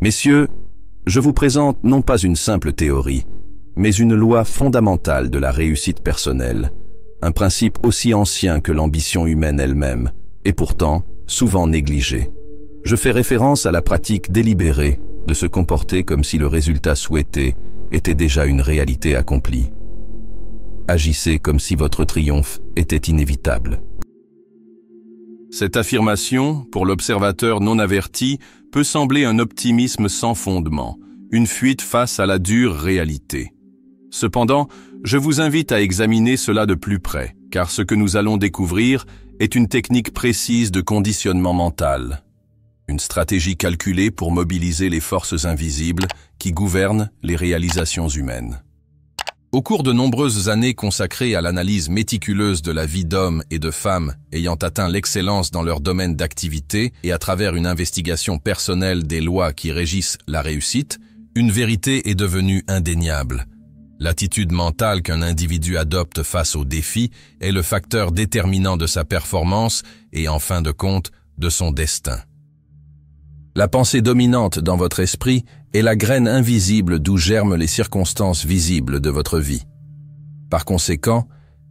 Messieurs, je vous présente non pas une simple théorie, mais une loi fondamentale de la réussite personnelle, un principe aussi ancien que l'ambition humaine elle-même, et pourtant souvent négligé. Je fais référence à la pratique délibérée de se comporter comme si le résultat souhaité était déjà une réalité accomplie. Agissez comme si votre triomphe était inévitable. Cette affirmation, pour l'observateur non averti, peut sembler un optimisme sans fondement, une fuite face à la dure réalité. Cependant, je vous invite à examiner cela de plus près, car ce que nous allons découvrir est une technique précise de conditionnement mental. Une stratégie calculée pour mobiliser les forces invisibles qui gouvernent les réalisations humaines. Au cours de nombreuses années consacrées à l'analyse méticuleuse de la vie d'hommes et de femmes ayant atteint l'excellence dans leur domaine d'activité et à travers une investigation personnelle des lois qui régissent la réussite, une vérité est devenue indéniable. L'attitude mentale qu'un individu adopte face aux défis est le facteur déterminant de sa performance et, en fin de compte, de son destin. La pensée dominante dans votre esprit est la graine invisible d'où germent les circonstances visibles de votre vie. Par conséquent,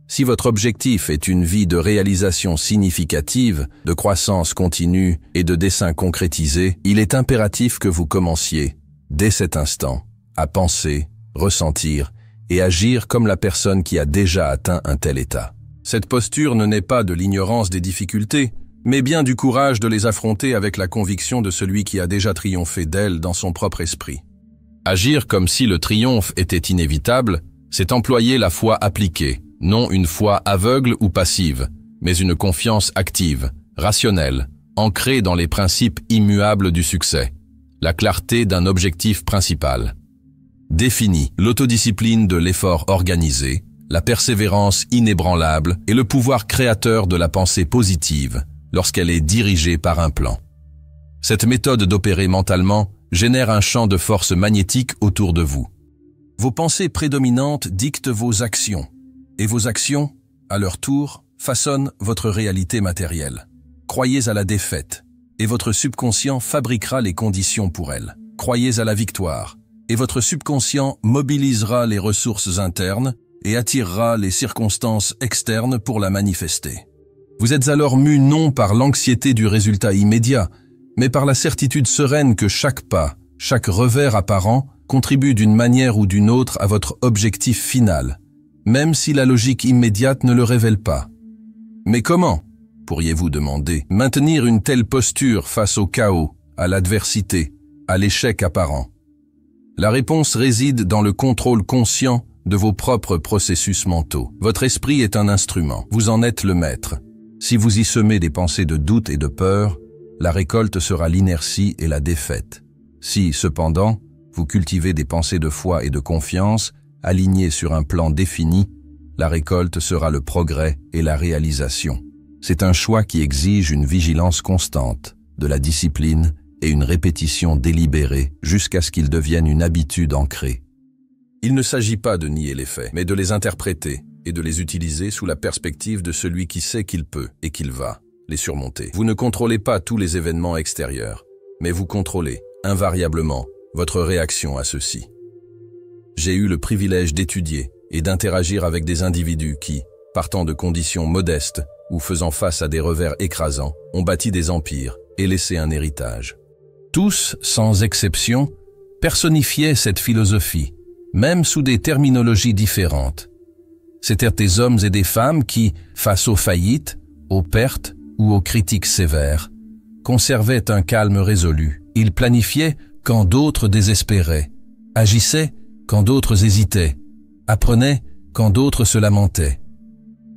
si votre objectif est une vie de réalisation significative, de croissance continue et de dessein concrétisé, il est impératif que vous commenciez, dès cet instant, à penser, ressentir et agir comme la personne qui a déjà atteint un tel état. Cette posture ne naît pas de l'ignorance des difficultés, mais bien du courage de les affronter avec la conviction de celui qui a déjà triomphé d'elles dans son propre esprit. Agir comme si le triomphe était inévitable, c'est employer la foi appliquée, non une foi aveugle ou passive, mais une confiance active, rationnelle, ancrée dans les principes immuables du succès, la clarté d'un objectif principal. Définit l'autodiscipline de l'effort organisé, la persévérance inébranlable et le pouvoir créateur de la pensée positive lorsqu'elle est dirigée par un plan. Cette méthode d'opérer mentalement génère un champ de force magnétique autour de vous. Vos pensées prédominantes dictent vos actions, et vos actions, à leur tour, façonnent votre réalité matérielle. Croyez à la défaite, et votre subconscient fabriquera les conditions pour elle. Croyez à la victoire, et votre subconscient mobilisera les ressources internes et attirera les circonstances externes pour la manifester. Vous êtes alors mus non par l'anxiété du résultat immédiat, mais par la certitude sereine que chaque pas, chaque revers apparent, contribue d'une manière ou d'une autre à votre objectif final, même si la logique immédiate ne le révèle pas. Mais comment, pourriez-vous demander, maintenir une telle posture face au chaos, à l'adversité, à l'échec apparent? La réponse réside dans le contrôle conscient de vos propres processus mentaux. Votre esprit est un instrument, vous en êtes le maître. Si vous y semez des pensées de doute et de peur, la récolte sera l'inertie et la défaite. Si, cependant, vous cultivez des pensées de foi et de confiance, alignées sur un plan défini, la récolte sera le progrès et la réalisation. C'est un choix qui exige une vigilance constante, de la discipline et une répétition délibérée jusqu'à ce qu'ils deviennent une habitude ancrée. Il ne s'agit pas de nier les faits, mais de les interpréter et de les utiliser sous la perspective de celui qui sait qu'il peut et qu'il va les surmonter. Vous ne contrôlez pas tous les événements extérieurs, mais vous contrôlez, invariablement, votre réaction à ceux-ci. J'ai eu le privilège d'étudier et d'interagir avec des individus qui, partant de conditions modestes ou faisant face à des revers écrasants, ont bâti des empires et laissé un héritage. Tous, sans exception, personnifiaient cette philosophie, même sous des terminologies différentes. C'étaient des hommes et des femmes qui, face aux faillites, aux pertes ou aux critiques sévères, conservaient un calme résolu. Ils planifiaient quand d'autres désespéraient, agissaient quand d'autres hésitaient, apprenaient quand d'autres se lamentaient.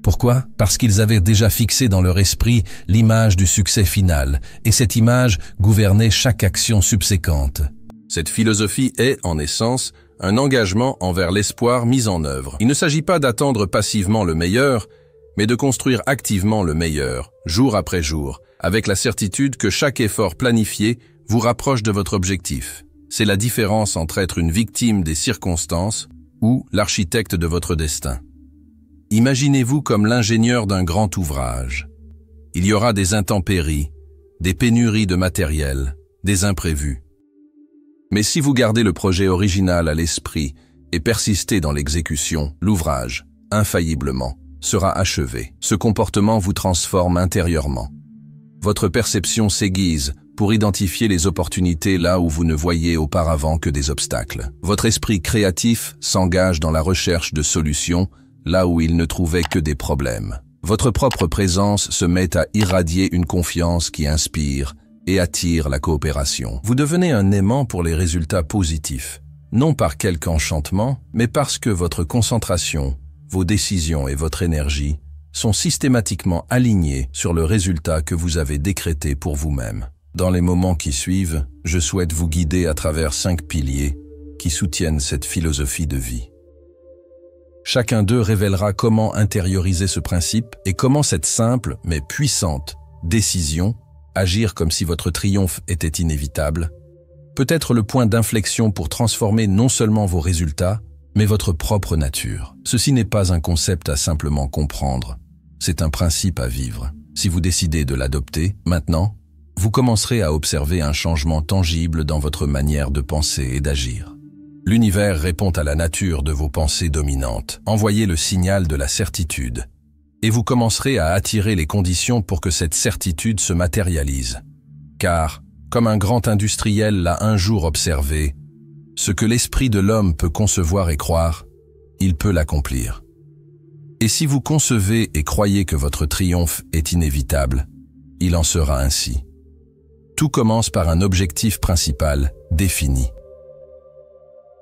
Pourquoi? Parce qu'ils avaient déjà fixé dans leur esprit l'image du succès final, et cette image gouvernait chaque action subséquente. Cette philosophie est, en essence, un engagement envers l'espoir mis en œuvre. Il ne s'agit pas d'attendre passivement le meilleur, mais de construire activement le meilleur, jour après jour, avec la certitude que chaque effort planifié vous rapproche de votre objectif. C'est la différence entre être une victime des circonstances ou l'architecte de votre destin. Imaginez-vous comme l'ingénieur d'un grand ouvrage. Il y aura des intempéries, des pénuries de matériel, des imprévus. Mais si vous gardez le projet original à l'esprit et persistez dans l'exécution, l'ouvrage, infailliblement, sera achevé. Ce comportement vous transforme intérieurement. Votre perception s'aiguise pour identifier les opportunités là où vous ne voyiez auparavant que des obstacles. Votre esprit créatif s'engage dans la recherche de solutions là où il ne trouvait que des problèmes. Votre propre présence se met à irradier une confiance qui inspire et attire la coopération. Vous devenez un aimant pour les résultats positifs, non par quelque enchantement, mais parce que votre concentration, vos décisions et votre énergie sont systématiquement alignés sur le résultat que vous avez décrété pour vous-même. Dans les moments qui suivent, je souhaite vous guider à travers 5 piliers qui soutiennent cette philosophie de vie. Chacun d'eux révélera comment intérioriser ce principe et comment cette simple mais puissante décision, agir comme si votre triomphe était inévitable, peut être le point d'inflexion pour transformer non seulement vos résultats, mais votre propre nature. Ceci n'est pas un concept à simplement comprendre, c'est un principe à vivre. Si vous décidez de l'adopter, maintenant, vous commencerez à observer un changement tangible dans votre manière de penser et d'agir. L'univers répond à la nature de vos pensées dominantes. Envoyez le signal de la certitude, et vous commencerez à attirer les conditions pour que cette certitude se matérialise. Car, comme un grand industriel l'a un jour observé, ce que l'esprit de l'homme peut concevoir et croire, il peut l'accomplir. Et si vous concevez et croyez que votre triomphe est inévitable, il en sera ainsi. Tout commence par un objectif principal, défini.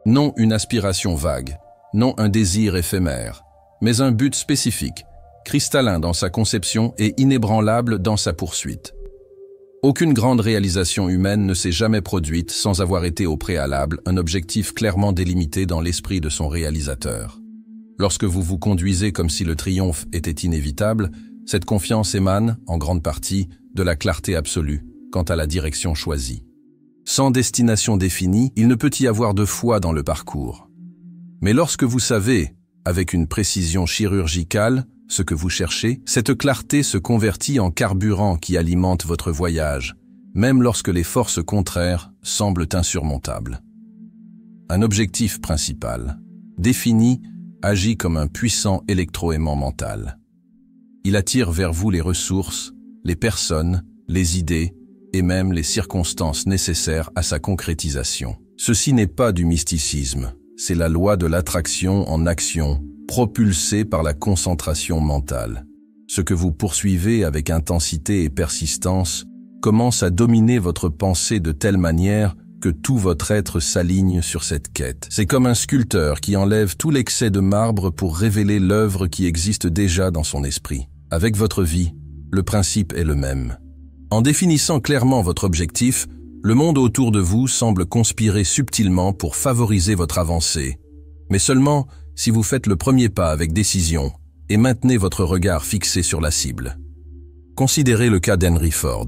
Non une aspiration vague, non un désir éphémère, mais un but spécifique, cristallin dans sa conception et inébranlable dans sa poursuite. Aucune grande réalisation humaine ne s'est jamais produite sans avoir été au préalable un objectif clairement délimité dans l'esprit de son réalisateur. Lorsque vous vous conduisez comme si le triomphe était inévitable, cette confiance émane, en grande partie, de la clarté absolue quant à la direction choisie. Sans destination définie, il ne peut y avoir de foi dans le parcours. Mais lorsque vous savez, avec une précision chirurgicale, ce que vous cherchez, cette clarté se convertit en carburant qui alimente votre voyage, même lorsque les forces contraires semblent insurmontables. Un objectif principal, défini, agit comme un puissant électroaimant mental. Il attire vers vous les ressources, les personnes, les idées, et même les circonstances nécessaires à sa concrétisation. Ceci n'est pas du mysticisme, c'est la loi de l'attraction en action, propulsée par la concentration mentale. Ce que vous poursuivez avec intensité et persistance commence à dominer votre pensée de telle manière que tout votre être s'aligne sur cette quête. C'est comme un sculpteur qui enlève tout l'excès de marbre pour révéler l'œuvre qui existe déjà dans son esprit. Avec votre vie, le principe est le même. En définissant clairement votre objectif, le monde autour de vous semble conspirer subtilement pour favoriser votre avancée. Mais seulement si vous faites le premier pas avec décision et maintenez votre regard fixé sur la cible. Considérez le cas d'Henry Ford.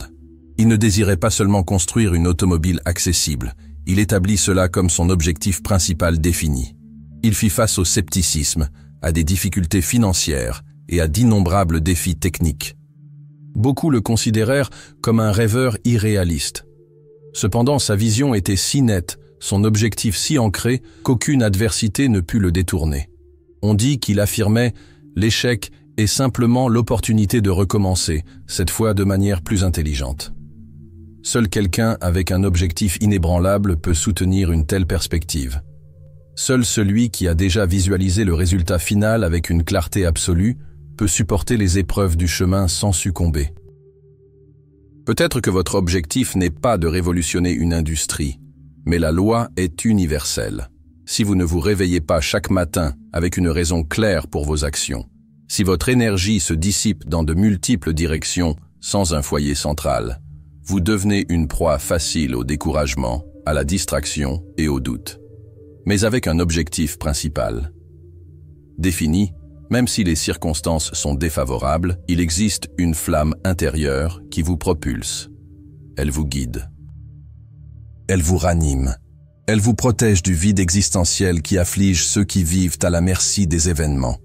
Il ne désirait pas seulement construire une automobile accessible, il établit cela comme son objectif principal défini. Il fit face au scepticisme, à des difficultés financières et à d'innombrables défis techniques. Beaucoup le considérèrent comme un rêveur irréaliste. Cependant, sa vision était si nette, son objectif si ancré, qu'aucune adversité ne put le détourner. On dit qu'il affirmait « l'échec est simplement l'opportunité de recommencer, cette fois de manière plus intelligente ». Seul quelqu'un avec un objectif inébranlable peut soutenir une telle perspective. Seul celui qui a déjà visualisé le résultat final avec une clarté absolue peut supporter les épreuves du chemin sans succomber. Peut-être que votre objectif n'est pas de révolutionner une industrie, mais la loi est universelle. Si vous ne vous réveillez pas chaque matin avec une raison claire pour vos actions, si votre énergie se dissipe dans de multiples directions sans un foyer central, vous devenez une proie facile au découragement, à la distraction et au doute. Mais avec un objectif principal. Défini, même si les circonstances sont défavorables, il existe une flamme intérieure qui vous propulse. Elle vous guide. Elle vous ranime. Elle vous protège du vide existentiel qui afflige ceux qui vivent à la merci des événements,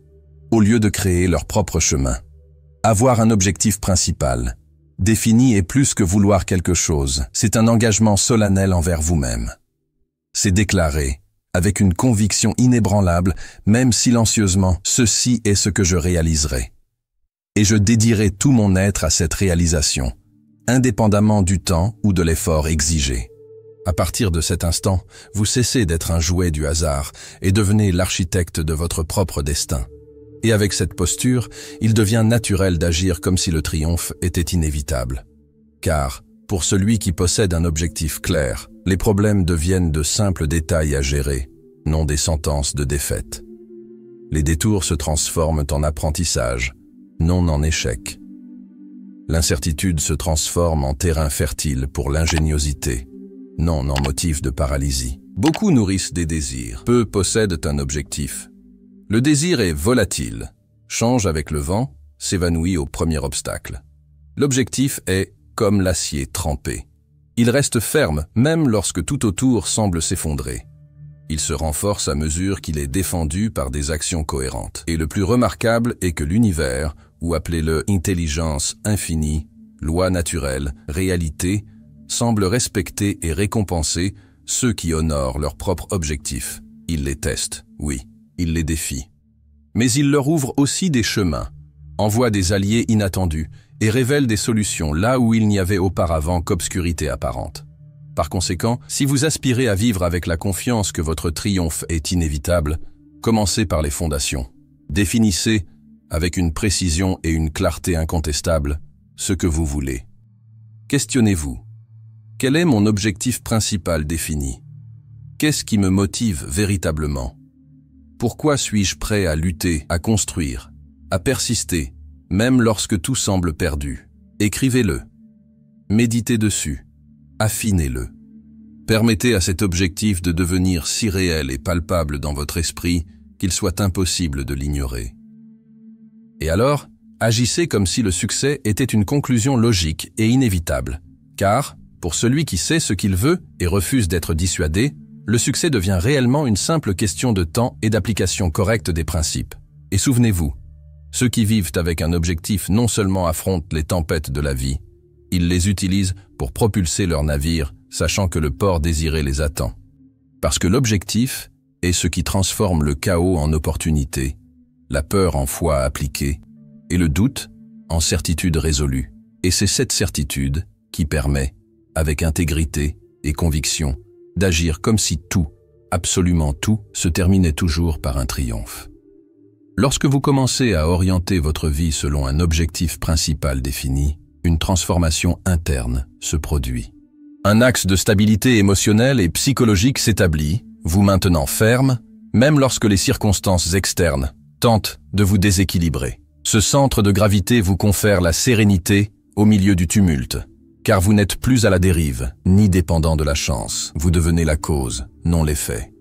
au lieu de créer leur propre chemin. Avoir un objectif principal, défini est plus que vouloir quelque chose, c'est un engagement solennel envers vous-même. C'est déclarer, avec une conviction inébranlable, même silencieusement, ceci est ce que je réaliserai. Et je dédierai tout mon être à cette réalisation, indépendamment du temps ou de l'effort exigé. À partir de cet instant, vous cessez d'être un jouet du hasard et devenez l'architecte de votre propre destin. Et avec cette posture, il devient naturel d'agir comme si le triomphe était inévitable. Car, pour celui qui possède un objectif clair, les problèmes deviennent de simples détails à gérer, non des sentences de défaite. Les détours se transforment en apprentissage, non en échec. L'incertitude se transforme en terrain fertile pour l'ingéniosité, non en motif de paralysie. Beaucoup nourrissent des désirs, peu possèdent un objectif. Le désir est volatile, change avec le vent, s'évanouit au premier obstacle. L'objectif est comme l'acier trempé. Il reste ferme même lorsque tout autour semble s'effondrer. Il se renforce à mesure qu'il est défendu par des actions cohérentes. Et le plus remarquable est que l'univers, ou appelez-le intelligence infinie, loi naturelle, réalité, semble respecter et récompenser ceux qui honorent leurs propres objectifs. Il les teste, oui, il les défie. Mais il leur ouvre aussi des chemins, envoie des alliés inattendus et révèle des solutions là où il n'y avait auparavant qu'obscurité apparente. Par conséquent, si vous aspirez à vivre avec la confiance que votre triomphe est inévitable, commencez par les fondations. Définissez, avec une précision et une clarté incontestables, ce que vous voulez. Questionnez-vous. Quel est mon objectif principal défini? Qu'est-ce qui me motive véritablement? Pourquoi suis-je prêt à lutter, à construire, à persister, même lorsque tout semble perdu? Écrivez-le. Méditez dessus. Affinez-le. Permettez à cet objectif de devenir si réel et palpable dans votre esprit qu'il soit impossible de l'ignorer. Et alors, agissez comme si le succès était une conclusion logique et inévitable, car, pour celui qui sait ce qu'il veut et refuse d'être dissuadé, le succès devient réellement une simple question de temps et d'application correcte des principes. Et souvenez-vous, ceux qui vivent avec un objectif non seulement affrontent les tempêtes de la vie, ils les utilisent pour propulser leur navire, sachant que le port désiré les attend. Parce que l'objectif est ce qui transforme le chaos en opportunité, la peur en foi appliquée, et le doute en certitude résolue. Et c'est cette certitude qui permet, avec intégrité et conviction, d'agir comme si tout, absolument tout, se terminait toujours par un triomphe. Lorsque vous commencez à orienter votre vie selon un objectif principal défini, une transformation interne se produit. Un axe de stabilité émotionnelle et psychologique s'établit, vous maintenant ferme, même lorsque les circonstances externes tentent de vous déséquilibrer. Ce centre de gravité vous confère la sérénité au milieu du tumulte, car vous n'êtes plus à la dérive, ni dépendant de la chance. Vous devenez la cause, non l'effet.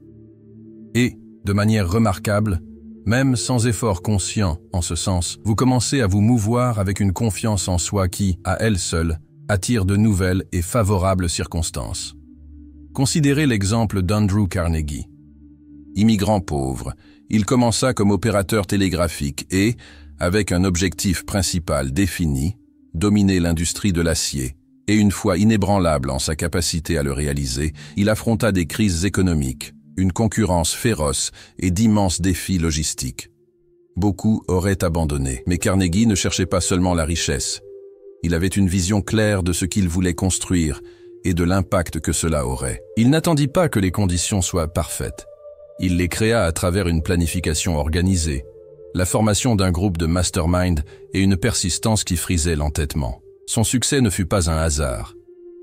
Et, de manière remarquable, même sans effort conscient en ce sens, vous commencez à vous mouvoir avec une confiance en soi qui, à elle seule, attire de nouvelles et favorables circonstances. Considérez l'exemple d'Andrew Carnegie. Immigrant pauvre, il commença comme opérateur télégraphique et, avec un objectif principal défini, dominer l'industrie de l'acier, et une foi inébranlable en sa capacité à le réaliser, il affronta des crises économiques, une concurrence féroce et d'immenses défis logistiques. Beaucoup auraient abandonné, mais Carnegie ne cherchait pas seulement la richesse. Il avait une vision claire de ce qu'il voulait construire et de l'impact que cela aurait. Il n'attendit pas que les conditions soient parfaites. Il les créa à travers une planification organisée, la formation d'un groupe de mastermind et une persistance qui frisait l'entêtement. Son succès ne fut pas un hasard,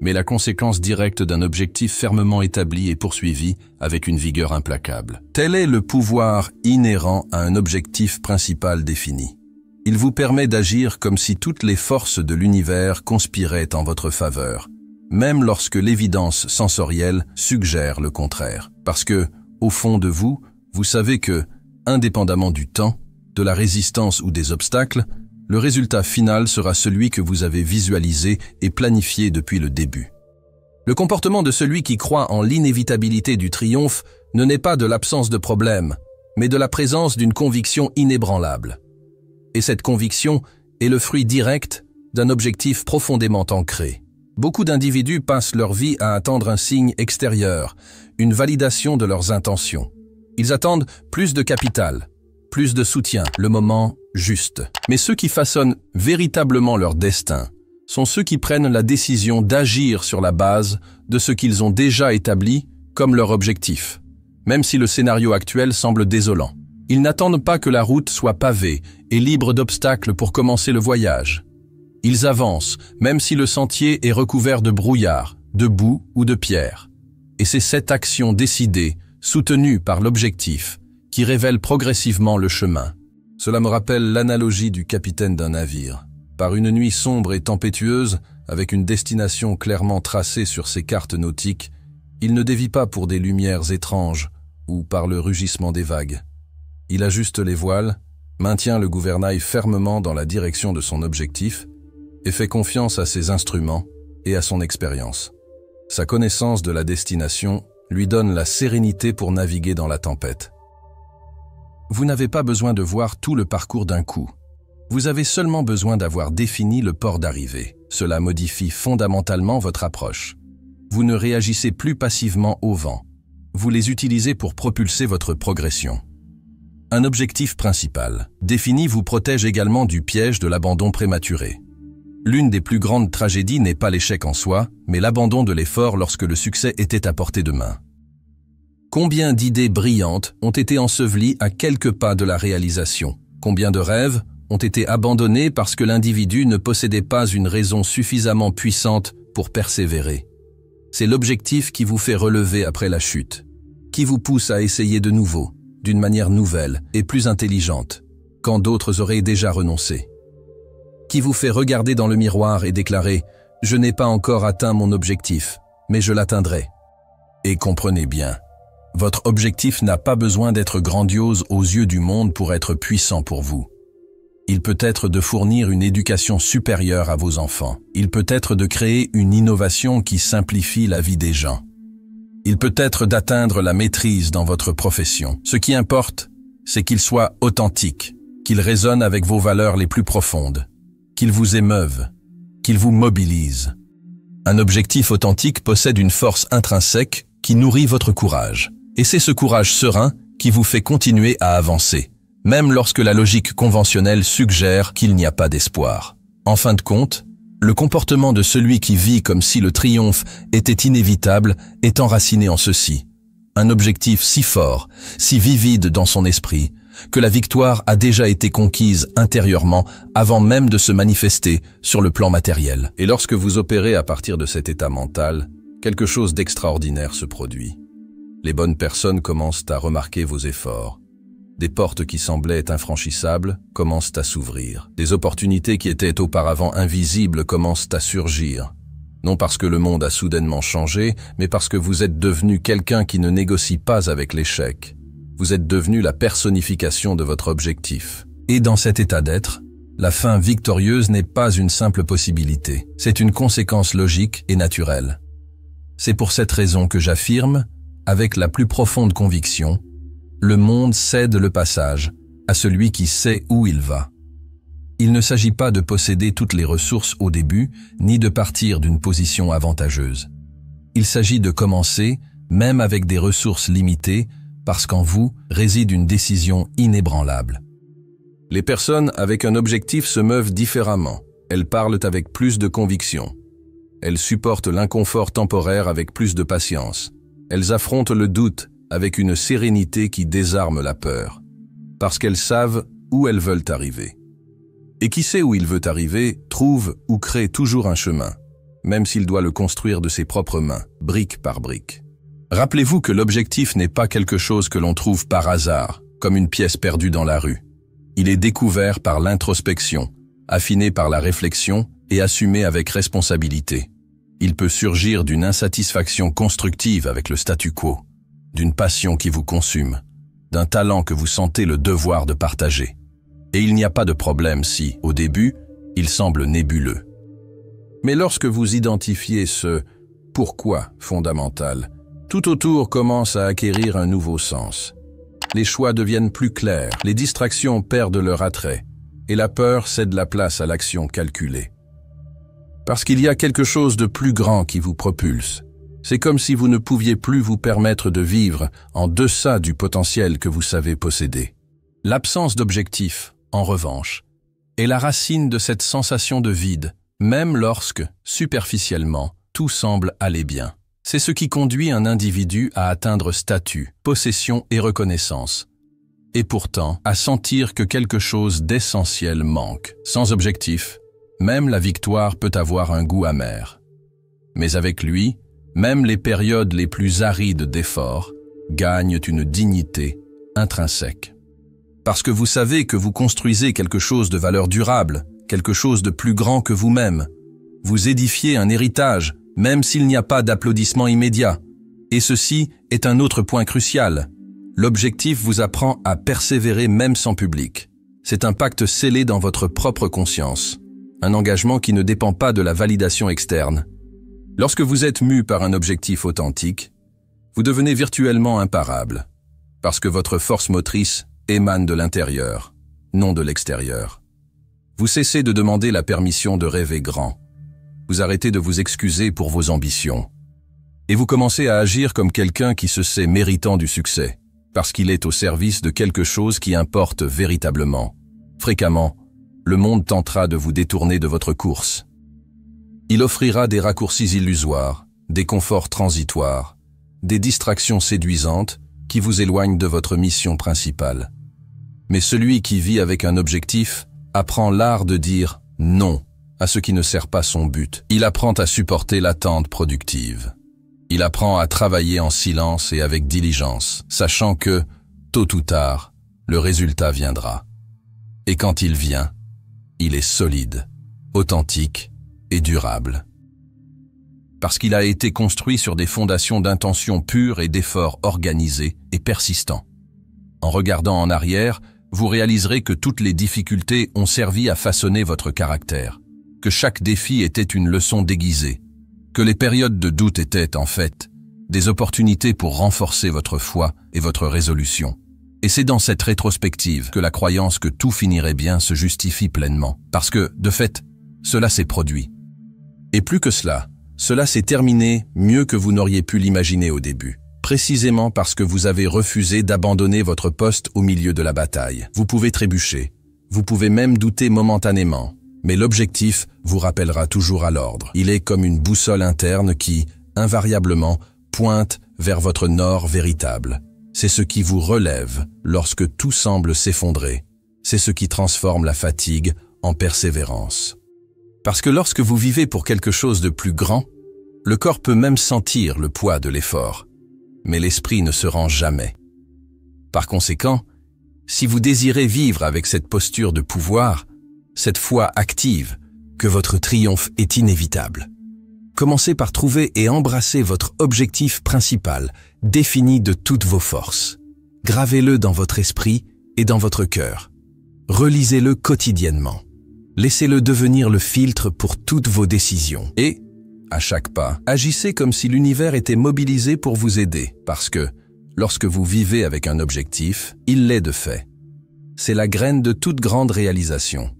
mais la conséquence directe d'un objectif fermement établi et poursuivi avec une vigueur implacable. Tel est le pouvoir inhérent à un objectif principal défini. Il vous permet d'agir comme si toutes les forces de l'univers conspiraient en votre faveur, même lorsque l'évidence sensorielle suggère le contraire. Parce que, au fond de vous, vous savez que, indépendamment du temps, de la résistance ou des obstacles, le résultat final sera celui que vous avez visualisé et planifié depuis le début. Le comportement de celui qui croit en l'inévitabilité du triomphe ne naît pas de l'absence de problème, mais de la présence d'une conviction inébranlable. Et cette conviction est le fruit direct d'un objectif profondément ancré. Beaucoup d'individus passent leur vie à attendre un signe extérieur, une validation de leurs intentions. Ils attendent plus de capital, plus de soutien, le moment juste. Mais ceux qui façonnent véritablement leur destin sont ceux qui prennent la décision d'agir sur la base de ce qu'ils ont déjà établi comme leur objectif, même si le scénario actuel semble désolant. Ils n'attendent pas que la route soit pavée et libre d'obstacles pour commencer le voyage. Ils avancent, même si le sentier est recouvert de brouillard, de boue ou de pierre. Et c'est cette action décidée, soutenue par l'objectif, qui révèle progressivement le chemin. Cela me rappelle l'analogie du capitaine d'un navire. Par une nuit sombre et tempétueuse, avec une destination clairement tracée sur ses cartes nautiques, il ne dévie pas pour des lumières étranges ou par le rugissement des vagues. Il ajuste les voiles, maintient le gouvernail fermement dans la direction de son objectif et fait confiance à ses instruments et à son expérience. Sa connaissance de la destination lui donne la sérénité pour naviguer dans la tempête. Vous n'avez pas besoin de voir tout le parcours d'un coup. Vous avez seulement besoin d'avoir défini le port d'arrivée. Cela modifie fondamentalement votre approche. Vous ne réagissez plus passivement au vent. Vous les utilisez pour propulser votre progression. Un objectif principal, défini, vous protège également du piège de l'abandon prématuré. L'une des plus grandes tragédies n'est pas l'échec en soi, mais l'abandon de l'effort lorsque le succès était à portée de main. Combien d'idées brillantes ont été ensevelies à quelques pas de la réalisation? Combien de rêves ont été abandonnés parce que l'individu ne possédait pas une raison suffisamment puissante pour persévérer? C'est l'objectif qui vous fait relever après la chute, qui vous pousse à essayer de nouveau, d'une manière nouvelle et plus intelligente, quand d'autres auraient déjà renoncé. Qui vous fait regarder dans le miroir et déclarer « Je n'ai pas encore atteint mon objectif, mais je l'atteindrai ». Et comprenez bien, votre objectif n'a pas besoin d'être grandiose aux yeux du monde pour être puissant pour vous. Il peut être de fournir une éducation supérieure à vos enfants. Il peut être de créer une innovation qui simplifie la vie des gens. Il peut être d'atteindre la maîtrise dans votre profession. Ce qui importe, c'est qu'il soit authentique, qu'il résonne avec vos valeurs les plus profondes, qu'il vous émeuve, qu'il vous mobilise. Un objectif authentique possède une force intrinsèque qui nourrit votre courage. Et c'est ce courage serein qui vous fait continuer à avancer, même lorsque la logique conventionnelle suggère qu'il n'y a pas d'espoir. En fin de compte, le comportement de celui qui vit comme si le triomphe était inévitable est enraciné en ceci. Un objectif si fort, si vivide dans son esprit, que la victoire a déjà été conquise intérieurement avant même de se manifester sur le plan matériel. Et lorsque vous opérez à partir de cet état mental, quelque chose d'extraordinaire se produit. Les bonnes personnes commencent à remarquer vos efforts. Des portes qui semblaient infranchissables commencent à s'ouvrir. Des opportunités qui étaient auparavant invisibles commencent à surgir. Non parce que le monde a soudainement changé, mais parce que vous êtes devenu quelqu'un qui ne négocie pas avec l'échec. Vous êtes devenu la personnification de votre objectif. Et dans cet état d'être, la fin victorieuse n'est pas une simple possibilité. C'est une conséquence logique et naturelle. C'est pour cette raison que j'affirme, avec la plus profonde conviction, le monde cède le passage à celui qui sait où il va. Il ne s'agit pas de posséder toutes les ressources au début, ni de partir d'une position avantageuse. Il s'agit de commencer, même avec des ressources limitées, parce qu'en vous réside une décision inébranlable. Les personnes avec un objectif se meuvent différemment. Elles parlent avec plus de conviction. Elles supportent l'inconfort temporaire avec plus de patience. Elles affrontent le doute avec une sérénité qui désarme la peur, parce qu'elles savent où elles veulent arriver. Et qui sait où il veut arriver, trouve ou crée toujours un chemin, même s'il doit le construire de ses propres mains, brique par brique. Rappelez-vous que l'objectif n'est pas quelque chose que l'on trouve par hasard, comme une pièce perdue dans la rue. Il est découvert par l'introspection, affiné par la réflexion et assumé avec responsabilité. Il peut surgir d'une insatisfaction constructive avec le statu quo, d'une passion qui vous consume, d'un talent que vous sentez le devoir de partager. Et il n'y a pas de problème si, au début, il semble nébuleux. Mais lorsque vous identifiez ce « pourquoi » fondamental, tout autour commence à acquérir un nouveau sens. Les choix deviennent plus clairs, les distractions perdent leur attrait, et la peur cède la place à l'action calculée. Parce qu'il y a quelque chose de plus grand qui vous propulse. C'est comme si vous ne pouviez plus vous permettre de vivre en deçà du potentiel que vous savez posséder. L'absence d'objectif, en revanche, est la racine de cette sensation de vide, même lorsque, superficiellement, tout semble aller bien. C'est ce qui conduit un individu à atteindre statut, possession et reconnaissance, et pourtant à sentir que quelque chose d'essentiel manque. Sans objectif, même la victoire peut avoir un goût amer. Mais avec lui, même les périodes les plus arides d'effort gagnent une dignité intrinsèque. Parce que vous savez que vous construisez quelque chose de valeur durable, quelque chose de plus grand que vous-même. Vous édifiez un héritage, même s'il n'y a pas d'applaudissements immédiats. Et ceci est un autre point crucial. L'objectif vous apprend à persévérer même sans public. C'est un pacte scellé dans votre propre conscience. Un engagement qui ne dépend pas de la validation externe. Lorsque vous êtes mu par un objectif authentique, vous devenez virtuellement imparable, parce que votre force motrice émane de l'intérieur, non de l'extérieur. Vous cessez de demander la permission de rêver grand. Vous arrêtez de vous excuser pour vos ambitions. Et vous commencez à agir comme quelqu'un qui se sait méritant du succès, parce qu'il est au service de quelque chose qui importe véritablement. Fréquemment, le monde tentera de vous détourner de votre course. Il offrira des raccourcis illusoires, des conforts transitoires, des distractions séduisantes qui vous éloignent de votre mission principale. Mais celui qui vit avec un objectif apprend l'art de dire non à ce qui ne sert pas son but. Il apprend à supporter l'attente productive. Il apprend à travailler en silence et avec diligence, sachant que, tôt ou tard, le résultat viendra. Et quand il vient, il est solide, authentique et durable. Parce qu'il a été construit sur des fondations d'intentions pures et d'efforts organisés et persistants. En regardant en arrière, vous réaliserez que toutes les difficultés ont servi à façonner votre caractère, que chaque défi était une leçon déguisée, que les périodes de doute étaient, en fait, des opportunités pour renforcer votre foi et votre résolution. Et c'est dans cette rétrospective que la croyance que tout finirait bien se justifie pleinement, parce que, de fait, cela s'est produit. Et plus que cela s'est terminé mieux que vous n'auriez pu l'imaginer au début. Précisément parce que vous avez refusé d'abandonner votre poste au milieu de la bataille. Vous pouvez trébucher, vous pouvez même douter momentanément, mais l'objectif vous rappellera toujours à l'ordre. Il est comme une boussole interne qui, invariablement, pointe vers votre nord véritable. C'est ce qui vous relève lorsque tout semble s'effondrer. C'est ce qui transforme la fatigue en persévérance. Parce que lorsque vous vivez pour quelque chose de plus grand, le corps peut même sentir le poids de l'effort. Mais l'esprit ne se rend jamais. Par conséquent, si vous désirez vivre avec cette posture de pouvoir, cette foi active, que votre triomphe est inévitable. Commencez par trouver et embrasser votre objectif principal, défini de toutes vos forces. Gravez-le dans votre esprit et dans votre cœur. Relisez-le quotidiennement. Laissez-le devenir le filtre pour toutes vos décisions. Et, à chaque pas, agissez comme si l'univers était mobilisé pour vous aider, parce que, lorsque vous vivez avec un objectif, il l'est de fait. C'est la graine de toute grande réalisation.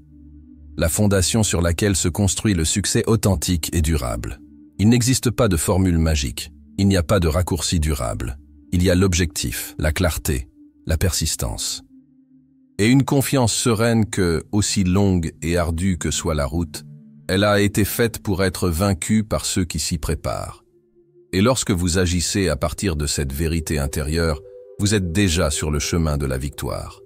La fondation sur laquelle se construit le succès authentique et durable. Il n'existe pas de formule magique, il n'y a pas de raccourci durable. Il y a l'objectif, la clarté, la persistance. Et une confiance sereine que, aussi longue et ardue que soit la route, elle a été faite pour être vaincue par ceux qui s'y préparent. Et lorsque vous agissez à partir de cette vérité intérieure, vous êtes déjà sur le chemin de la victoire.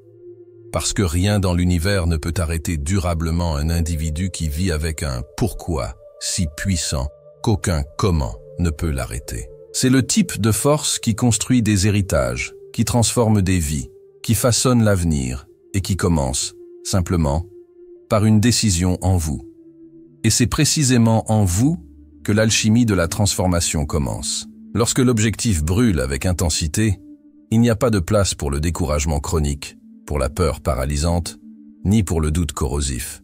Parce que rien dans l'univers ne peut arrêter durablement un individu qui vit avec un « pourquoi » si puissant qu'aucun « comment » ne peut l'arrêter. C'est le type de force qui construit des héritages, qui transforme des vies, qui façonne l'avenir et qui commence, simplement, par une décision en vous. Et c'est précisément en vous que l'alchimie de la transformation commence. Lorsque l'objectif brûle avec intensité, il n'y a pas de place pour le découragement chronique, pour la peur paralysante, ni pour le doute corrosif.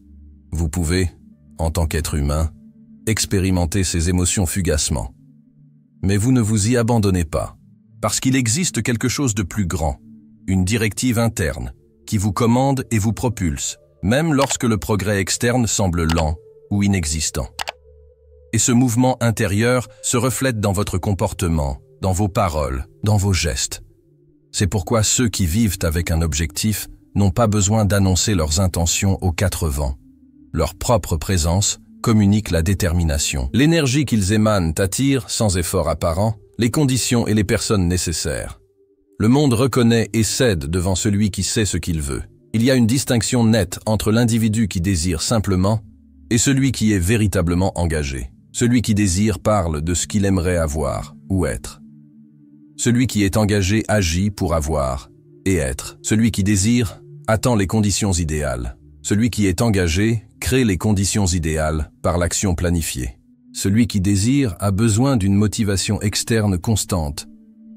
Vous pouvez, en tant qu'être humain, expérimenter ces émotions fugacement. Mais vous ne vous y abandonnez pas, parce qu'il existe quelque chose de plus grand, une directive interne, qui vous commande et vous propulse, même lorsque le progrès externe semble lent ou inexistant. Et ce mouvement intérieur se reflète dans votre comportement, dans vos paroles, dans vos gestes. C'est pourquoi ceux qui vivent avec un objectif n'ont pas besoin d'annoncer leurs intentions aux quatre vents. Leur propre présence communique la détermination. L'énergie qu'ils émanent attire, sans effort apparent, les conditions et les personnes nécessaires. Le monde reconnaît et cède devant celui qui sait ce qu'il veut. Il y a une distinction nette entre l'individu qui désire simplement et celui qui est véritablement engagé. Celui qui désire parle de ce qu'il aimerait avoir ou être. Celui qui est engagé agit pour avoir et être. Celui qui désire attend les conditions idéales. Celui qui est engagé crée les conditions idéales par l'action planifiée. Celui qui désire a besoin d'une motivation externe constante.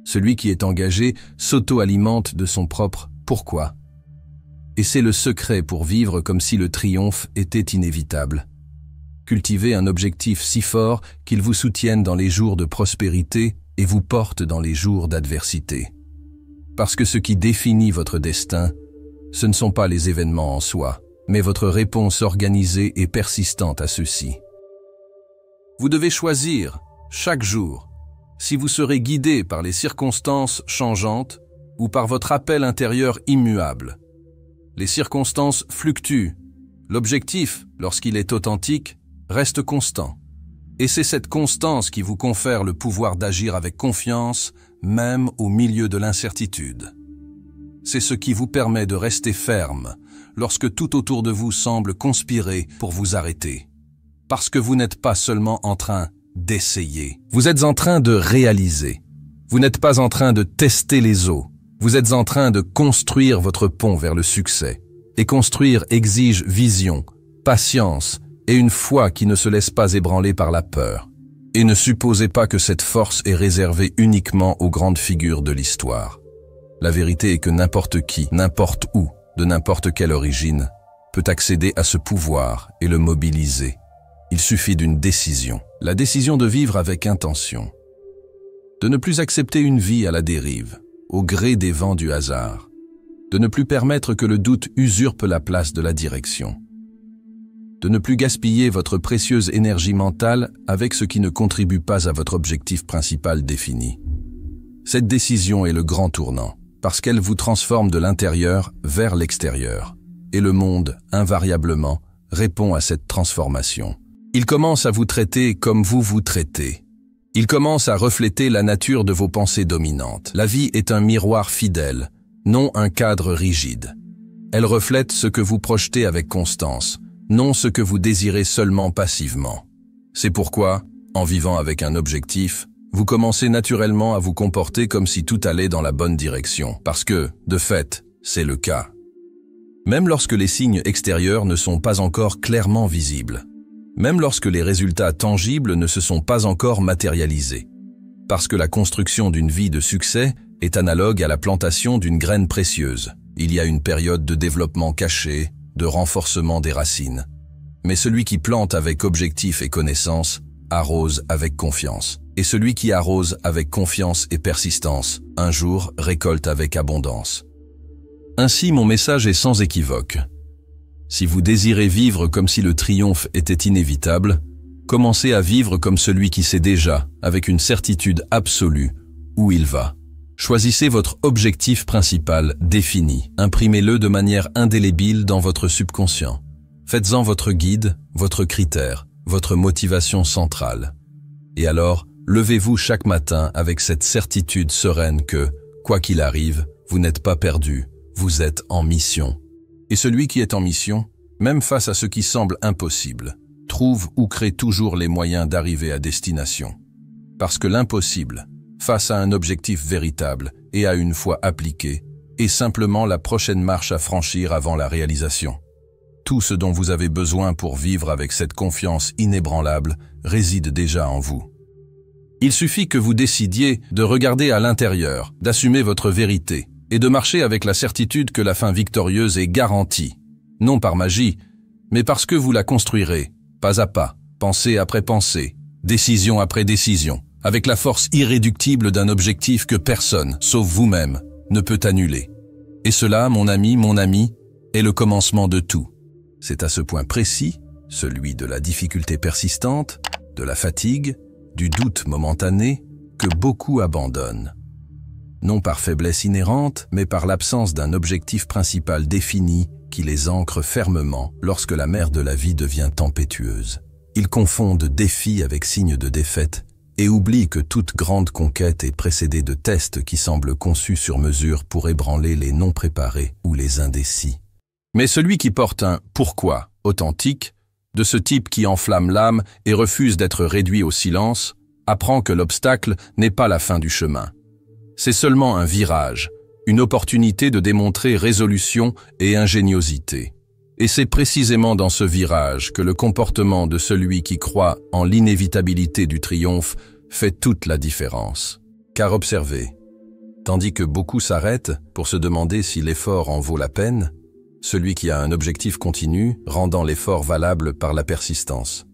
Celui qui est engagé s'auto-alimente de son propre « pourquoi ». Et c'est le secret pour vivre comme si le triomphe était inévitable. Cultivez un objectif si fort qu'il vous soutienne dans les jours de prospérité et vous porte dans les jours d'adversité. Parce que ce qui définit votre destin, ce ne sont pas les événements en soi, mais votre réponse organisée et persistante à ceux-ci. Vous devez choisir, chaque jour, si vous serez guidé par les circonstances changeantes ou par votre appel intérieur immuable. Les circonstances fluctuent. L'objectif, lorsqu'il est authentique, reste constant. Et c'est cette constance qui vous confère le pouvoir d'agir avec confiance, même au milieu de l'incertitude. C'est ce qui vous permet de rester ferme lorsque tout autour de vous semble conspirer pour vous arrêter. Parce que vous n'êtes pas seulement en train d'essayer. Vous êtes en train de réaliser. Vous n'êtes pas en train de tester les eaux. Vous êtes en train de construire votre pont vers le succès. Et construire exige vision, patience et une foi qui ne se laisse pas ébranler par la peur. Et ne supposez pas que cette force est réservée uniquement aux grandes figures de l'histoire. La vérité est que n'importe qui, n'importe où, de n'importe quelle origine, peut accéder à ce pouvoir et le mobiliser. Il suffit d'une décision. La décision de vivre avec intention. De ne plus accepter une vie à la dérive, au gré des vents du hasard. De ne plus permettre que le doute usurpe la place de la direction. De ne plus gaspiller votre précieuse énergie mentale avec ce qui ne contribue pas à votre objectif principal défini. Cette décision est le grand tournant, parce qu'elle vous transforme de l'intérieur vers l'extérieur. Et le monde, invariablement, répond à cette transformation. Il commence à vous traiter comme vous vous traitez. Il commence à refléter la nature de vos pensées dominantes. La vie est un miroir fidèle, non un cadre rigide. Elle reflète ce que vous projetez avec constance, non ce que vous désirez seulement passivement. C'est pourquoi, en vivant avec un objectif, vous commencez naturellement à vous comporter comme si tout allait dans la bonne direction, parce que, de fait, c'est le cas. Même lorsque les signes extérieurs ne sont pas encore clairement visibles. Même lorsque les résultats tangibles ne se sont pas encore matérialisés. Parce que la construction d'une vie de succès est analogue à la plantation d'une graine précieuse. Il y a une période de développement caché, de renforcement des racines. Mais celui qui plante avec objectif et connaissance, arrose avec confiance. Et celui qui arrose avec confiance et persistance, un jour récolte avec abondance. Ainsi, mon message est sans équivoque. Si vous désirez vivre comme si le triomphe était inévitable, commencez à vivre comme celui qui sait déjà, avec une certitude absolue, où il va. Choisissez votre objectif principal défini, imprimez-le de manière indélébile dans votre subconscient. Faites-en votre guide, votre critère, votre motivation centrale. Et alors, levez-vous chaque matin avec cette certitude sereine que, quoi qu'il arrive, vous n'êtes pas perdu, vous êtes en mission. Et celui qui est en mission, même face à ce qui semble impossible, trouve ou crée toujours les moyens d'arriver à destination. Parce que l'impossible, face à un objectif véritable et à une foi appliquée, est simplement la prochaine marche à franchir avant la réalisation. Tout ce dont vous avez besoin pour vivre avec cette confiance inébranlable réside déjà en vous. Il suffit que vous décidiez de regarder à l'intérieur, d'assumer votre vérité, et de marcher avec la certitude que la fin victorieuse est garantie, non par magie, mais parce que vous la construirez, pas à pas, pensée après pensée, décision après décision, avec la force irréductible d'un objectif que personne, sauf vous-même, ne peut annuler. Et cela, mon ami, est le commencement de tout. C'est à ce point précis, celui de la difficulté persistante, de la fatigue, du doute momentané que beaucoup abandonnent. Non par faiblesse inhérente, mais par l'absence d'un objectif principal défini qui les ancre fermement lorsque la mer de la vie devient tempétueuse. Ils confondent défi avec signe de défaite et oublient que toute grande conquête est précédée de tests qui semblent conçus sur mesure pour ébranler les non-préparés ou les indécis. Mais celui qui porte un « pourquoi » authentique, de ce type qui enflamme l'âme et refuse d'être réduit au silence, apprend que l'obstacle n'est pas la fin du chemin. C'est seulement un virage, une opportunité de démontrer résolution et ingéniosité. Et c'est précisément dans ce virage que le comportement de celui qui croit en l'inévitabilité du triomphe fait toute la différence. Car observez, tandis que beaucoup s'arrêtent pour se demander si l'effort en vaut la peine, celui qui a un objectif continu rendant l'effort valable par la persistance.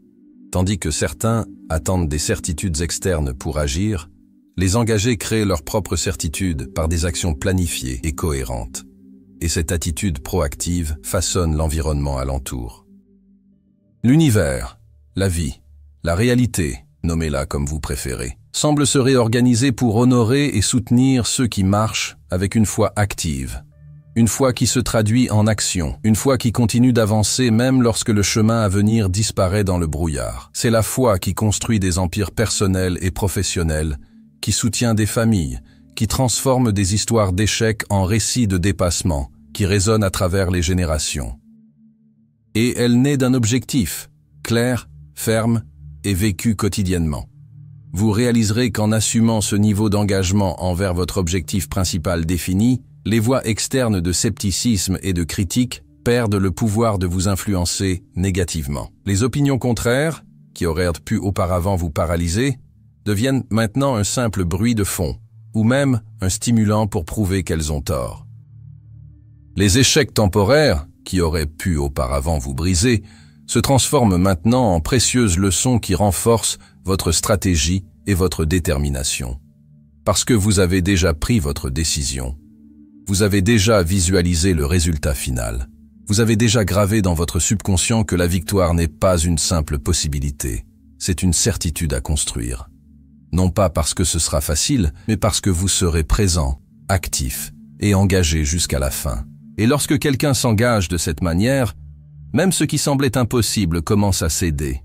Tandis que certains attendent des certitudes externes pour agir, les engagés créent leurs propres certitudes par des actions planifiées et cohérentes. Et cette attitude proactive façonne l'environnement alentour. L'univers, la vie, la réalité, nommez-la comme vous préférez, semble se réorganiser pour honorer et soutenir ceux qui marchent avec une foi active, une foi qui se traduit en action, une foi qui continue d'avancer même lorsque le chemin à venir disparaît dans le brouillard. C'est la foi qui construit des empires personnels et professionnels, qui soutient des familles, qui transforme des histoires d'échecs en récits de dépassement, qui résonnent à travers les générations. Et elle naît d'un objectif, clair, ferme et vécu quotidiennement. Vous réaliserez qu'en assumant ce niveau d'engagement envers votre objectif principal défini, les voix externes de scepticisme et de critique perdent le pouvoir de vous influencer négativement. Les opinions contraires, qui auraient pu auparavant vous paralyser, deviennent maintenant un simple bruit de fond, ou même un stimulant pour prouver qu'elles ont tort. Les échecs temporaires, qui auraient pu auparavant vous briser, se transforment maintenant en précieuses leçons qui renforcent votre stratégie et votre détermination. Parce que vous avez déjà pris votre décision. Vous avez déjà visualisé le résultat final. Vous avez déjà gravé dans votre subconscient que la victoire n'est pas une simple possibilité, c'est une certitude à construire. Non pas parce que ce sera facile, mais parce que vous serez présent, actif et engagé jusqu'à la fin. Et lorsque quelqu'un s'engage de cette manière, même ce qui semblait impossible commence à céder.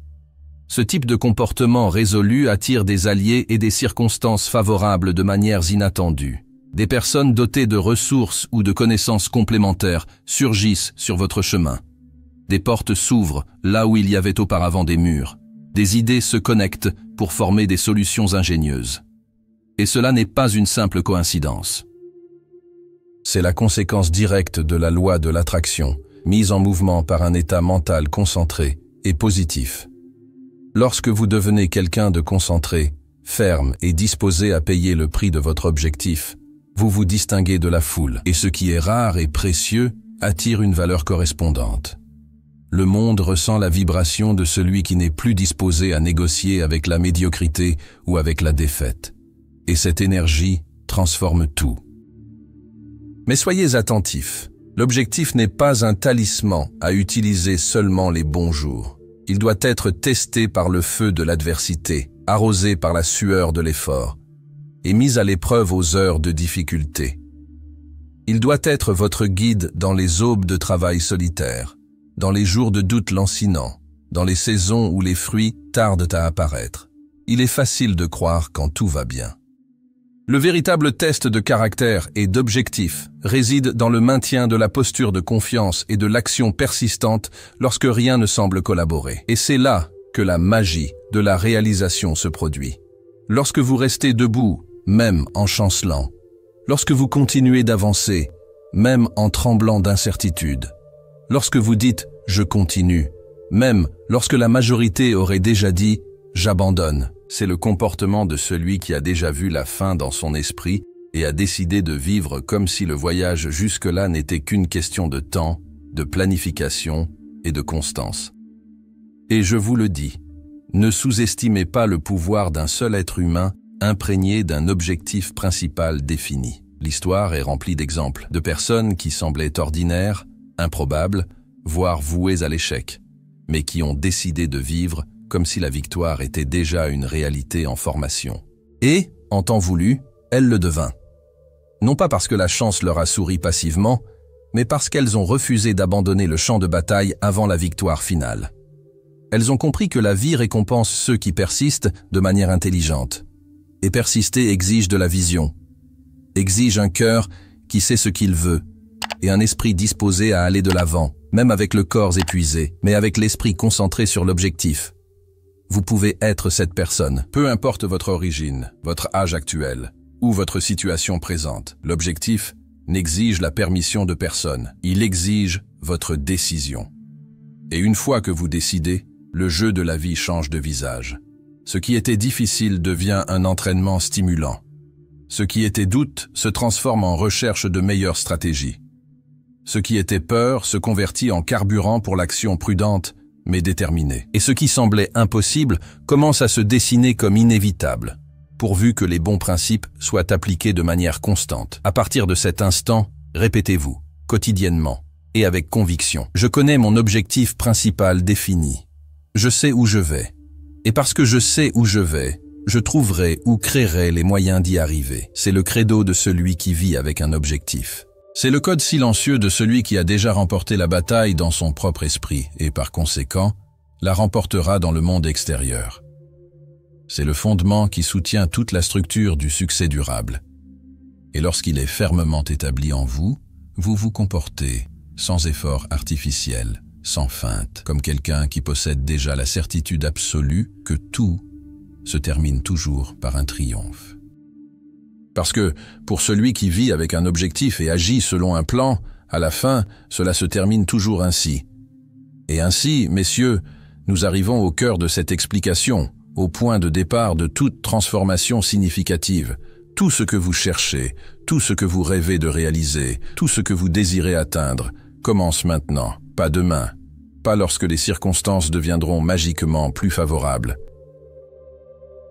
Ce type de comportement résolu attire des alliés et des circonstances favorables de manières inattendues. Des personnes dotées de ressources ou de connaissances complémentaires surgissent sur votre chemin. Des portes s'ouvrent là où il y avait auparavant des murs. Des idées se connectent pour former des solutions ingénieuses. Et cela n'est pas une simple coïncidence. C'est la conséquence directe de la loi de l'attraction, mise en mouvement par un état mental concentré et positif. Lorsque vous devenez quelqu'un de concentré, ferme et disposé à payer le prix de votre objectif, vous vous distinguez de la foule, et ce qui est rare et précieux attire une valeur correspondante. Le monde ressent la vibration de celui qui n'est plus disposé à négocier avec la médiocrité ou avec la défaite. Et cette énergie transforme tout. Mais soyez attentifs, l'objectif n'est pas un talisman à utiliser seulement les bons jours. Il doit être testé par le feu de l'adversité, arrosé par la sueur de l'effort, et mis à l'épreuve aux heures de difficulté. Il doit être votre guide dans les aubes de travail solitaire, dans les jours de doute lancinant, dans les saisons où les fruits tardent à apparaître. Il est facile de croire quand tout va bien. Le véritable test de caractère et d'objectif réside dans le maintien de la posture de confiance et de l'action persistante lorsque rien ne semble collaborer. Et c'est là que la magie de la réalisation se produit. Lorsque vous restez debout, même en chancelant, lorsque vous continuez d'avancer, même en tremblant d'incertitude, lorsque vous dites « je continue », même lorsque la majorité aurait déjà dit « j'abandonne », c'est le comportement de celui qui a déjà vu la fin dans son esprit et a décidé de vivre comme si le voyage jusque-là n'était qu'une question de temps, de planification et de constance. Et je vous le dis, ne sous-estimez pas le pouvoir d'un seul être humain imprégné d'un objectif principal défini. L'histoire est remplie d'exemples de personnes qui semblaient ordinaires, improbables, voire vouées à l'échec, mais qui ont décidé de vivre comme si la victoire était déjà une réalité en formation. Et, en temps voulu, elle le devint. Non pas parce que la chance leur a souri passivement, mais parce qu'elles ont refusé d'abandonner le champ de bataille avant la victoire finale. Elles ont compris que la vie récompense ceux qui persistent de manière intelligente. Et persister exige de la vision, exige un cœur qui sait ce qu'il veut, et un esprit disposé à aller de l'avant, même avec le corps épuisé, mais avec l'esprit concentré sur l'objectif. Vous pouvez être cette personne, peu importe votre origine, votre âge actuel, ou votre situation présente. L'objectif n'exige la permission de personne, il exige votre décision. Et une fois que vous décidez, le jeu de la vie change de visage. Ce qui était difficile devient un entraînement stimulant. Ce qui était doute se transforme en recherche de meilleures stratégies. Ce qui était peur se convertit en carburant pour l'action prudente, mais déterminée. Et ce qui semblait impossible commence à se dessiner comme inévitable, pourvu que les bons principes soient appliqués de manière constante. À partir de cet instant, répétez-vous, quotidiennement, et avec conviction. Je connais mon objectif principal défini. Je sais où je vais. Et parce que je sais où je vais, je trouverai ou créerai les moyens d'y arriver. C'est le credo de celui qui vit avec un objectif. C'est le code silencieux de celui qui a déjà remporté la bataille dans son propre esprit et par conséquent, la remportera dans le monde extérieur. C'est le fondement qui soutient toute la structure du succès durable. Et lorsqu'il est fermement établi en vous, vous vous comportez sans effort artificiel, sans feinte, comme quelqu'un qui possède déjà la certitude absolue que tout se termine toujours par un triomphe. Parce que, pour celui qui vit avec un objectif et agit selon un plan, à la fin, cela se termine toujours ainsi. Et ainsi, messieurs, nous arrivons au cœur de cette explication, au point de départ de toute transformation significative. Tout ce que vous cherchez, tout ce que vous rêvez de réaliser, tout ce que vous désirez atteindre, commence maintenant, pas demain, pas lorsque les circonstances deviendront magiquement plus favorables.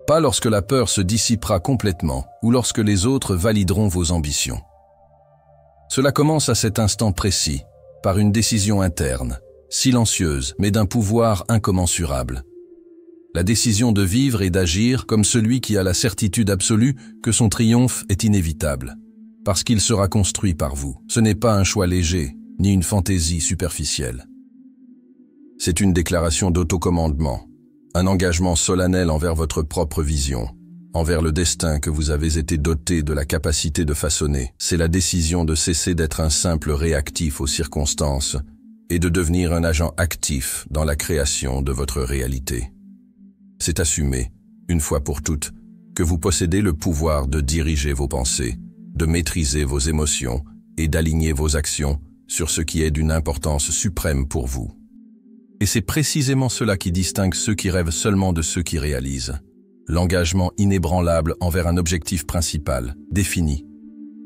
Pas lorsque la peur se dissipera complètement ou lorsque les autres valideront vos ambitions. Cela commence à cet instant précis, par une décision interne, silencieuse mais d'un pouvoir incommensurable. La décision de vivre et d'agir comme celui qui a la certitude absolue que son triomphe est inévitable, parce qu'il sera construit par vous. Ce n'est pas un choix léger, ni une fantaisie superficielle. C'est une déclaration d'autocommandement, un engagement solennel envers votre propre vision, envers le destin que vous avez été doté de la capacité de façonner. C'est la décision de cesser d'être un simple réactif aux circonstances et de devenir un agent actif dans la création de votre réalité. C'est assumer, une fois pour toutes, que vous possédez le pouvoir de diriger vos pensées, de maîtriser vos émotions et d'aligner vos actions sur ce qui est d'une importance suprême pour vous. Et c'est précisément cela qui distingue ceux qui rêvent seulement de ceux qui réalisent. L'engagement inébranlable envers un objectif principal, défini.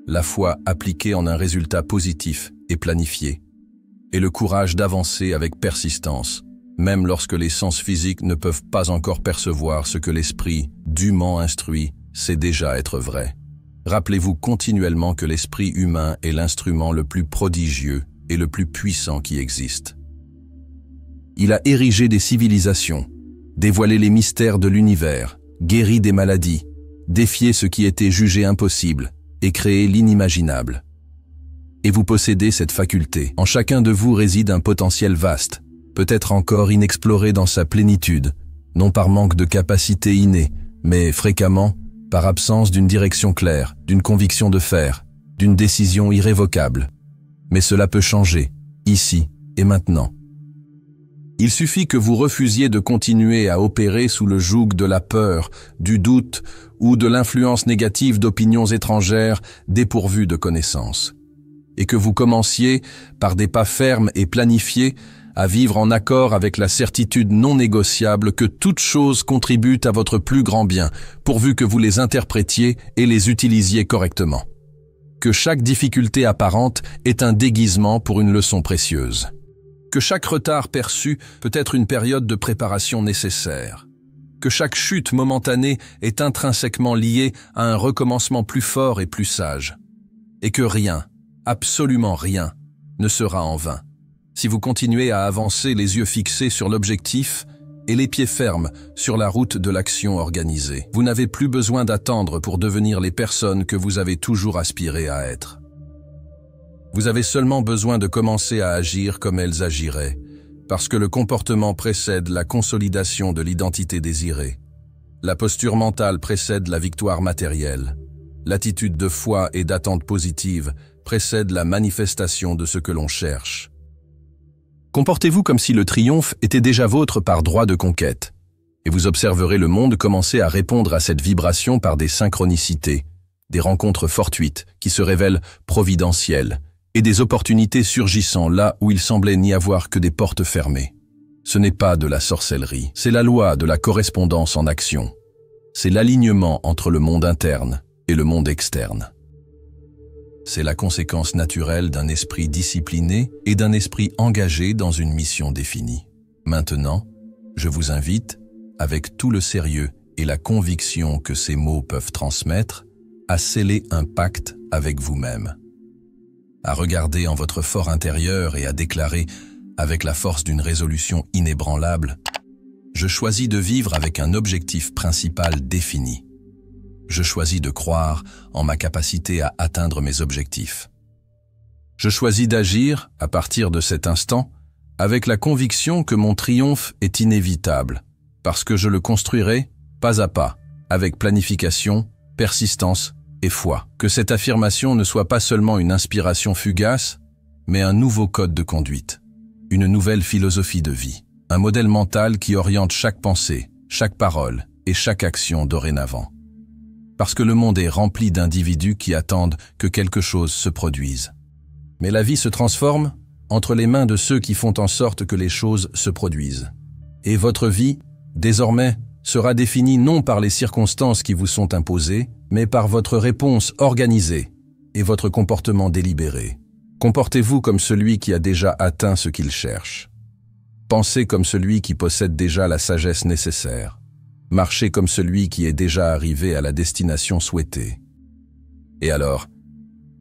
La foi appliquée en un résultat positif et planifié. Et le courage d'avancer avec persistance, même lorsque les sens physiques ne peuvent pas encore percevoir ce que l'esprit, dûment instruit, sait déjà être vrai. Rappelez-vous continuellement que l'esprit humain est l'instrument le plus prodigieux et le plus puissant qui existe. Il a érigé des civilisations, dévoilé les mystères de l'univers, guéri des maladies, défié ce qui était jugé impossible et créé l'inimaginable. Et vous possédez cette faculté. En chacun de vous réside un potentiel vaste, peut-être encore inexploré dans sa plénitude, non par manque de capacité innée, mais fréquemment par absence d'une direction claire, d'une conviction de faire, d'une décision irrévocable. Mais cela peut changer, ici et maintenant. Il suffit que vous refusiez de continuer à opérer sous le joug de la peur, du doute ou de l'influence négative d'opinions étrangères dépourvues de connaissances. Et que vous commenciez, par des pas fermes et planifiés, à vivre en accord avec la certitude non négociable que toutes choses contribuent à votre plus grand bien, pourvu que vous les interprétiez et les utilisiez correctement. Que chaque difficulté apparente est un déguisement pour une leçon précieuse. Que chaque retard perçu peut être une période de préparation nécessaire. Que chaque chute momentanée est intrinsèquement liée à un recommencement plus fort et plus sage. Et que rien, absolument rien, ne sera en vain. Si vous continuez à avancer les yeux fixés sur l'objectif et les pieds fermes sur la route de l'action organisée. Vous n'avez plus besoin d'attendre pour devenir les personnes que vous avez toujours aspiré à être. Vous avez seulement besoin de commencer à agir comme elles agiraient, parce que le comportement précède la consolidation de l'identité désirée. La posture mentale précède la victoire matérielle. L'attitude de foi et d'attente positive précède la manifestation de ce que l'on cherche. Comportez-vous comme si le triomphe était déjà vôtre par droit de conquête, et vous observerez le monde commencer à répondre à cette vibration par des synchronicités, des rencontres fortuites qui se révèlent providentielles, et des opportunités surgissant là où il semblait n'y avoir que des portes fermées. Ce n'est pas de la sorcellerie, c'est la loi de la correspondance en action. C'est l'alignement entre le monde interne et le monde externe. C'est la conséquence naturelle d'un esprit discipliné et d'un esprit engagé dans une mission définie. Maintenant, je vous invite, avec tout le sérieux et la conviction que ces mots peuvent transmettre, à sceller un pacte avec vous-même, à regarder en votre fort intérieur et à déclarer, avec la force d'une résolution inébranlable, « Je choisis de vivre avec un objectif principal défini. Je choisis de croire en ma capacité à atteindre mes objectifs. Je choisis d'agir, à partir de cet instant, avec la conviction que mon triomphe est inévitable, parce que je le construirai pas à pas, avec planification, persistance et foi. Que cette affirmation ne soit pas seulement une inspiration fugace, mais un nouveau code de conduite, une nouvelle philosophie de vie, un modèle mental qui oriente chaque pensée, chaque parole et chaque action dorénavant. Parce que le monde est rempli d'individus qui attendent que quelque chose se produise. Mais la vie se transforme entre les mains de ceux qui font en sorte que les choses se produisent. Et votre vie, désormais, sera définie non par les circonstances qui vous sont imposées, mais par votre réponse organisée et votre comportement délibéré. Comportez-vous comme celui qui a déjà atteint ce qu'il cherche. Pensez comme celui qui possède déjà la sagesse nécessaire. Marchez comme celui qui est déjà arrivé à la destination souhaitée. Et alors,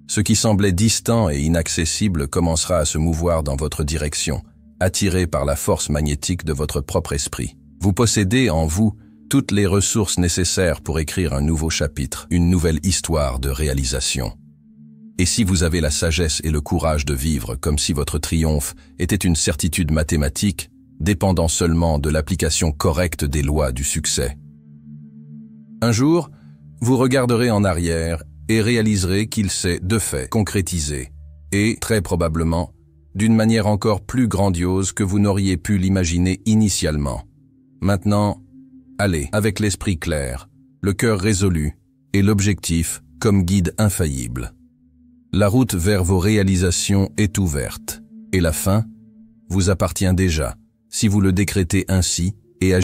ce qui semblait distant et inaccessible commencera à se mouvoir dans votre direction, attiré par la force magnétique de votre propre esprit. Vous possédez en vous toutes les ressources nécessaires pour écrire un nouveau chapitre, une nouvelle histoire de réalisation. Et si vous avez la sagesse et le courage de vivre comme si votre triomphe était une certitude mathématique, dépendant seulement de l'application correcte des lois du succès. Un jour, vous regarderez en arrière et réaliserez qu'il s'est de fait concrétisé, et, très probablement, d'une manière encore plus grandiose que vous n'auriez pu l'imaginer initialement. Maintenant, allez avec l'esprit clair, le cœur résolu et l'objectif comme guide infaillible. La route vers vos réalisations est ouverte, et la fin vous appartient déjà, si vous le décrétez ainsi et agissez.